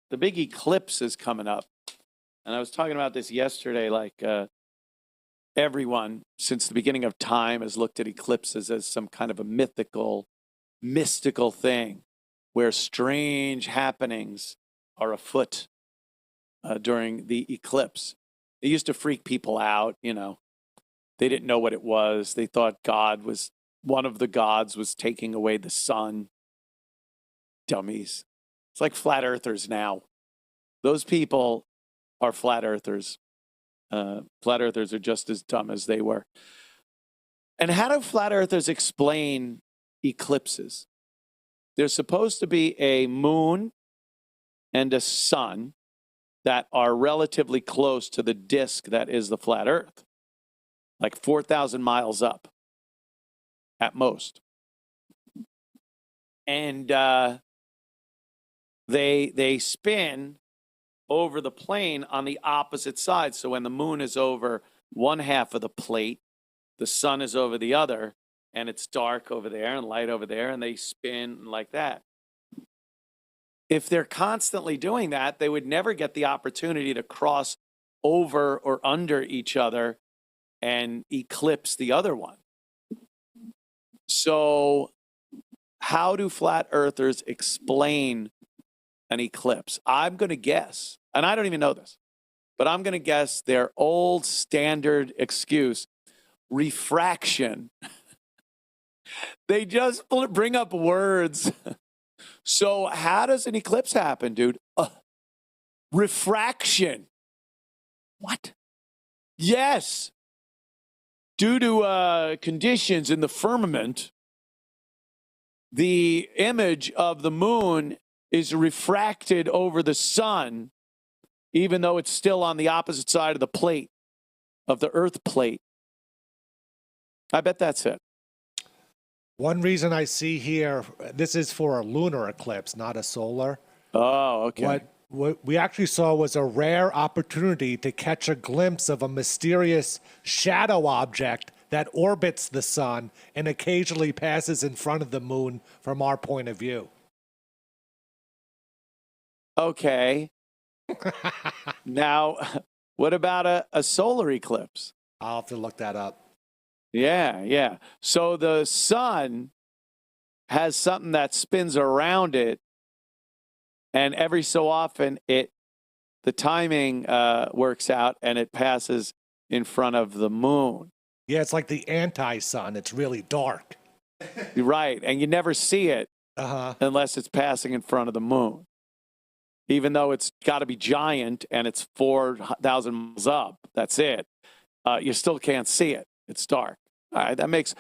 the big eclipse is coming up. And I was talking about this yesterday, like everyone since the beginning of time has looked at eclipses as some kind of a mystical thing where strange happenings are afoot during the eclipse. It used to freak people out, you know. They didn't know what it was. They thought one of the gods was taking away the sun. Dummies. It's like flat earthers now. Those people are flat earthers. Flat earthers are just as dumb as they were. And how do flat earthers explain eclipses? There's supposed to be a moon and a sun that are relatively close to the disk that is the flat earth, like 4,000 miles up at most. And they spin over the plane on the opposite side. So when the moon is over one half of the plate, the sun is over the other, and it's dark over there and light over there, and they spin like that. If they're constantly doing that, they would never get the opportunity to cross over or under each other and eclipse the other one. So how do flat earthers explain an eclipse? I'm going to guess, and I don't even know this, but I'm going to guess their old standard excuse, refraction. They just bring up words. So how does an eclipse happen, dude? Refraction. What? Yes. Due to conditions in the firmament, the image of the moon is refracted over the sun, even though it's still on the opposite side of the plate, of the earth plate. I bet that's it. One reason I see here, this is for a lunar eclipse, not a solar. Oh, okay. What we actually saw was a rare opportunity to catch a glimpse of a mysterious shadow object that orbits the sun and occasionally passes in front of the moon from our point of view. Okay. Now, what about a solar eclipse? I'll have to look that up. Yeah. So the sun has something that spins around it, and every so often the timing works out and it passes in front of the moon. Yeah, it's like the anti-sun. It's really dark. Right, and you never see it unless it's passing in front of the moon. Even though it's got to be giant and it's 4,000 miles up, that's it. You still can't see it. It's dark. All right, that makes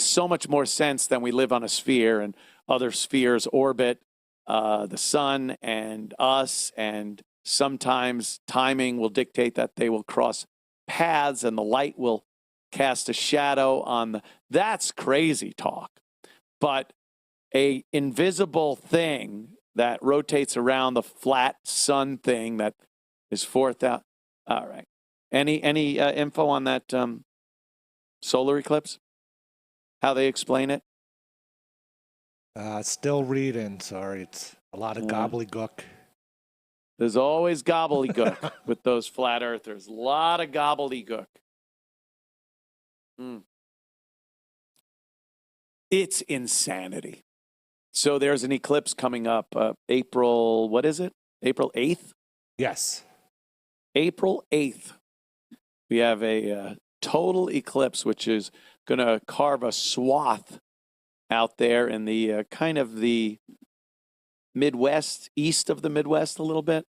so much more sense than we live on a sphere and other spheres orbit the sun and us, and sometimes timing will dictate that they will cross paths and the light will cast a shadow on the. That's crazy talk. But a invisible thing that rotates around the flat sun thing that is 4,000. All right. Any info on that solar eclipse? How they explain it? Still reading. Sorry, it's a lot of gobbledygook. There's always gobbledygook with those flat earthers. A lot of gobbledygook. It's insanity. So there's an eclipse coming up April, what is it? April 8th? Yes. April 8th. We have a total eclipse, which is going to carve a swath out there in the kind of the Midwest, east of the Midwest a little bit.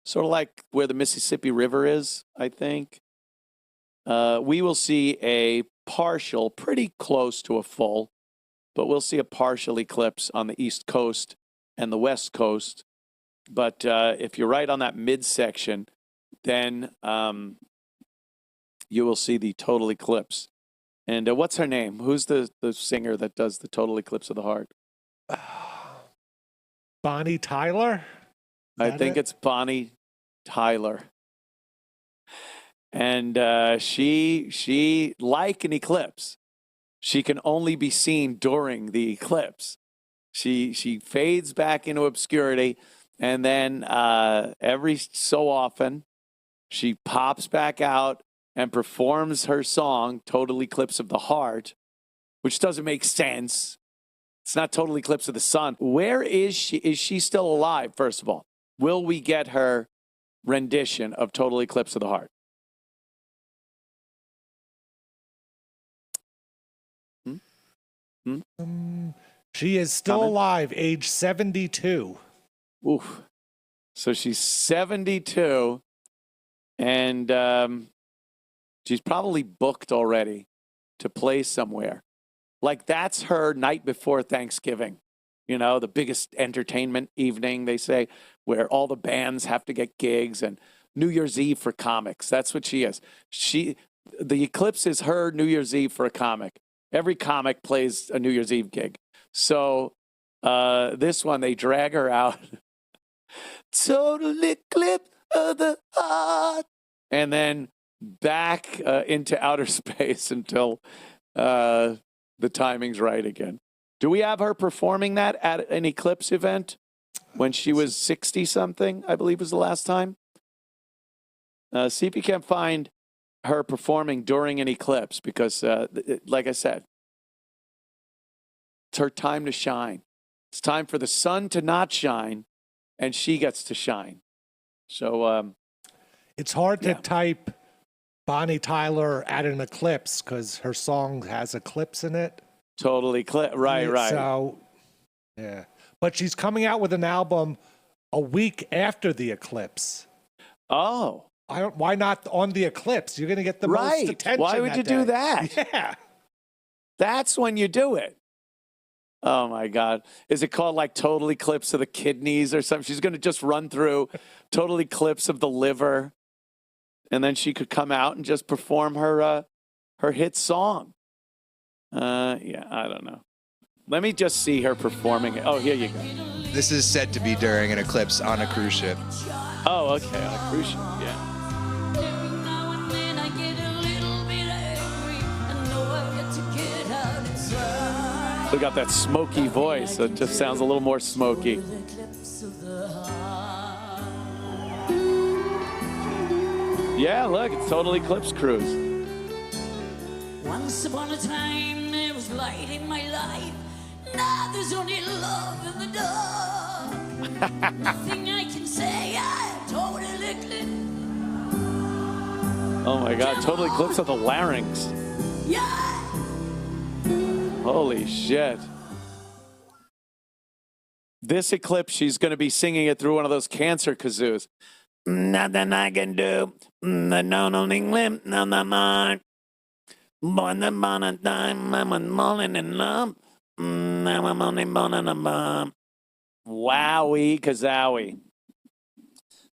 Sort of like where the Mississippi River is, I think. We will see a partial, pretty close to a full, but we'll see a partial eclipse on the East Coast and the West Coast. But if you're right on that midsection, then you will see the total eclipse. And what's her name? Who's the singer that does the total eclipse of the heart? Bonnie Tyler? I think it's Bonnie Tyler. And she, like an eclipse, she can only be seen during the eclipse. She fades back into obscurity, And then every so often, she pops back out and performs her song, Total Eclipse of the Heart, which doesn't make sense. It's not Total Eclipse of the Sun. Where is she? Is she still alive, first of all? Will we get her rendition of Total Eclipse of the Heart? She is still alive, age 72. Oof. So she's 72, and she's probably booked already to play somewhere. Like, that's her night before Thanksgiving. You know, the biggest entertainment evening, they say, where all the bands have to get gigs, and New Year's Eve for comics. That's what she is. The Eclipse is her New Year's Eve for a comic. Every comic plays a New Year's Eve gig. So this one, they drag her out. Total Eclipse of the Heart. And then back into outer space until the timing's right again. Do we have her performing that at an Eclipse event when she was 60-something, I believe was the last time? See if you can find her performing during an eclipse because, like I said, it's her time to shine. It's time for the sun to not shine, and she gets to shine. So it's hard to type Bonnie Tyler at an eclipse because her song has eclipse in it. Total eclipse, right. So, yeah. But she's coming out with an album a week after the eclipse. Oh. Why not on the eclipse? You're going to get the most attention. Why would you do that? Yeah. That's when you do it. Oh, my God. Is it called like Total Eclipse of the Kidneys or something? She's going to just run through Total Eclipse of the Liver. And then she could come out and just perform her hit song. Yeah, I don't know. Let me just see her performing it. Oh, here you go. This is said to be during an eclipse on a cruise ship. Oh, okay, on a cruise ship, yeah. They got that smoky voice. So it just sounds a little more smoky. Yeah, look, it's Total Eclipse Cruise. Once upon a time, there was light in my life. Now there's only love in the dark. Nothing I can say, I'm Total Eclipse. Oh my God, Total Eclipse of the Larynx. Yeah. Holy shit. This eclipse, she's going to be singing it through one of those cancer kazoos. Nothing I can do. No limp, no more. Born upon a time, I'm falling in love. Now I'm only born in a bomb. Wowie kazowie.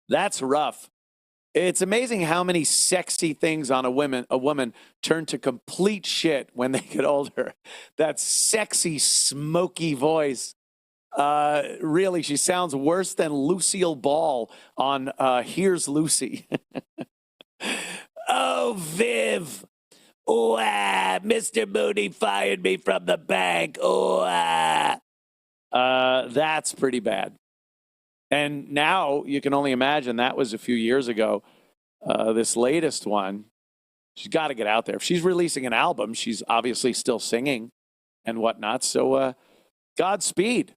That's rough. It's amazing how many sexy things on a woman turn to complete shit when they get older. That sexy, smoky voice. Really, she sounds worse than Lucille Ball on Here's Lucy. Oh, Viv. Oh, Mr. Moody fired me from the bank. Oh, that's pretty bad. And now you can only imagine that was a few years ago. This latest one, she's got to get out there. If she's releasing an album, she's obviously still singing and whatnot. So Godspeed.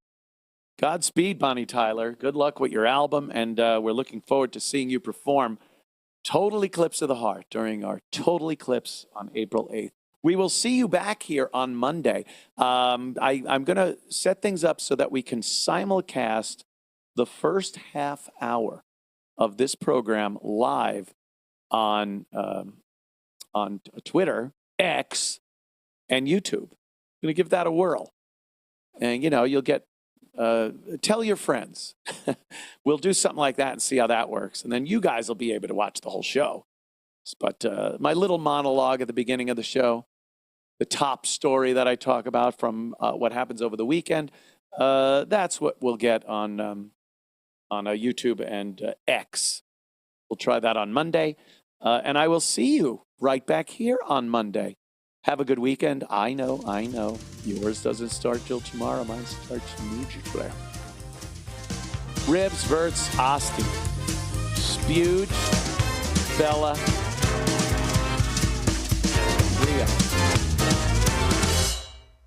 Godspeed, Bonnie Tyler. Good luck with your album. And we're looking forward to seeing you perform Total Eclipse of the Heart during our Total Eclipse on April 8th. We will see you back here on Monday. I'm going to set things up so that we can simulcast the first half hour of this program live on Twitter, X, and YouTube. I'm going to give that a whirl. And, you know, you'll get, tell your friends. We'll do something like that and see how that works. And then you guys will be able to watch the whole show. But my little monologue at the beginning of the show, the top story that I talk about from what happens over the weekend, that's what we'll get on YouTube and X. We'll try that on Monday. And I will see you right back here on Monday. Have a good weekend. I know. Yours doesn't start till tomorrow. Mine starts immediately. Ribs versus Asti. Spuge, Bella,